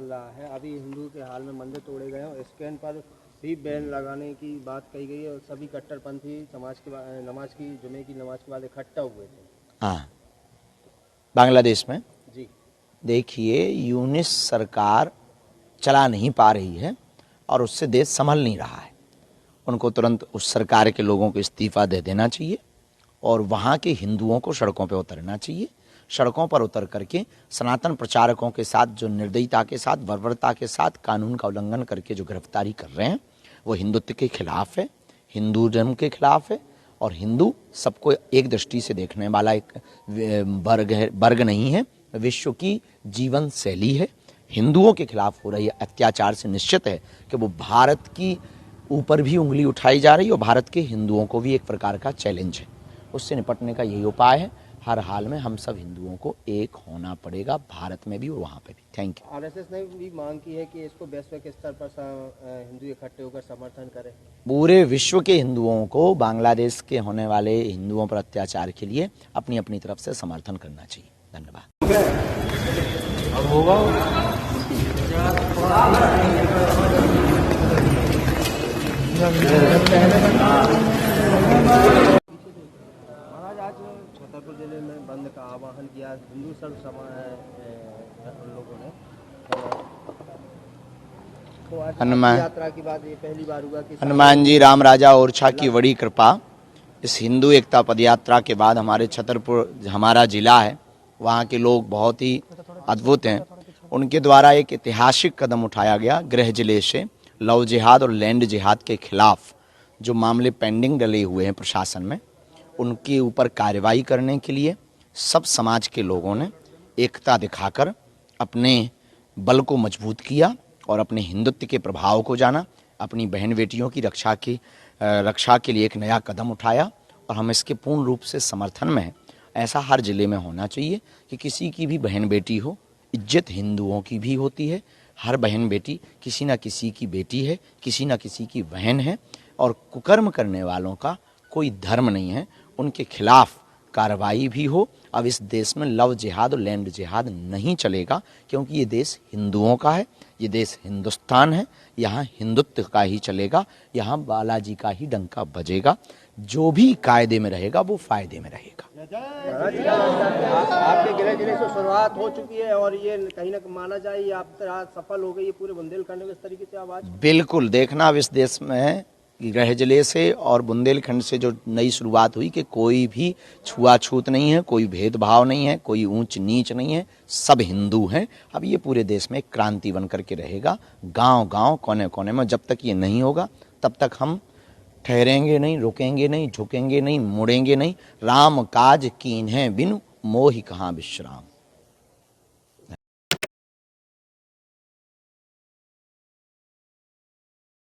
चल रहा है। अभी हिंदू के हाल में मंदिर तोड़े गए हैं, स्कैन पर भी बैन लगाने की बात कही गई है और सभी कट्टरपंथी समाज की जुमे की नमाज के बाद इकट्ठा हुए थे। हाँ, बांग्लादेश में जी देखिए, यूनिस सरकार चला नहीं पा रही है और उससे देश संभल नहीं रहा है। उनको तुरंत उस सरकार के लोगों को इस्तीफा दे देना चाहिए और वहाँ के हिंदुओं को सड़कों पर उतरना चाहिए। सड़कों पर उतर करके सनातन प्रचारकों के साथ जो निर्दयता के साथ, बर्बरता के साथ कानून का उल्लंघन करके जो गिरफ्तारी कर रहे हैं, वो हिंदुत्व के खिलाफ है, हिंदुज़म के खिलाफ है। और हिंदू सबको एक दृष्टि से देखने वाला एक वर्ग नहीं है, विश्व की जीवन शैली है। हिंदुओं के खिलाफ हो रही अत्याचार से निश्चित है कि वो भारत की ऊपर भी उंगली उठाई जा रही है और भारत के हिंदुओं को भी एक प्रकार का चैलेंज है। उससे निपटने का यही उपाय है। हर हाल में हम सब हिंदुओं को एक होना पड़ेगा, भारत में भी और वहाँ पे भी। Thank you. आरएसएस ने भी मांग की है कि इसको वैश्विक स्तर पर हिंदू इकट्ठे होकर समर्थन करें। पूरे विश्व के हिंदुओं को बांग्लादेश के होने वाले हिंदुओं पर अत्याचार के लिए अपनी अपनी तरफ से समर्थन करना चाहिए। धन्यवाद। महाराज, आज छतरपुर जिले में बंद का आह्वान किया हिंदू सर्व लोगों ने, तो आज हनुमान यात्रा के बाद ये पहली बार हुआ कि हनुमान जी राम राजा ओरछा की बड़ी कृपा, इस हिंदू एकता पदयात्रा के बाद हमारे छतरपुर हमारा जिला है, वहाँ के लोग बहुत ही अद्भुत हैं। उनके द्वारा एक ऐतिहासिक कदम उठाया गया। गृह जिले से लव जिहाद और लैंड जिहाद के खिलाफ जो मामले पेंडिंग डले हुए हैं प्रशासन में, उनके ऊपर कार्रवाई करने के लिए सब समाज के लोगों ने एकता दिखाकर अपने बल को मजबूत किया और अपने हिंदुत्व के प्रभाव को जाना, अपनी बहन बेटियों की रक्षा के लिए एक नया कदम उठाया और हम इसके पूर्ण रूप से समर्थन में हैं। ऐसा हर जिले में होना चाहिए कि किसी की भी बहन बेटी हो, इज्जत हिंदुओं की भी होती है। हर बहन बेटी किसी न किसी की बेटी है, किसी न किसी की बहन है और कुकर्म करने वालों का कोई धर्म नहीं है। उनके खिलाफ कार्रवाई भी हो। अब इस देश में लव जिहाद और लैंड जिहाद नहीं चलेगा, क्योंकि ये देश हिंदुओं का है, ये देश हिंदुस्तान है। यहाँ हिंदुत्व का ही चलेगा, यहाँ बालाजी का ही डंका बजेगा। जो भी कायदे में रहेगा वो फायदे में रहेगा। आपके गृह जिले से शुरुआत हो चुकी है और ये कहीं ना माना जाए आप सफल हो गई है पूरे बुंदेलखंड में इस तरीके से आवाज। बिल्कुल, देखना अब इस देश में गृह जिले से और बुंदेलखंड से जो नई शुरुआत हुई कि कोई भी छुआछूत नहीं है, कोई भेदभाव नहीं है, कोई ऊंच नीच नहीं है, सब हिंदू हैं। अब ये पूरे देश में एक क्रांति बन करके रहेगा, गांव गांव कोने कोने में। जब तक ये नहीं होगा तब तक हम ठहरेंगे नहीं, रुकेंगे नहीं, झुकेंगे नहीं, मुड़ेंगे नहीं। राम काज कीन्हे बिनु मोहि कहाँ विश्राम।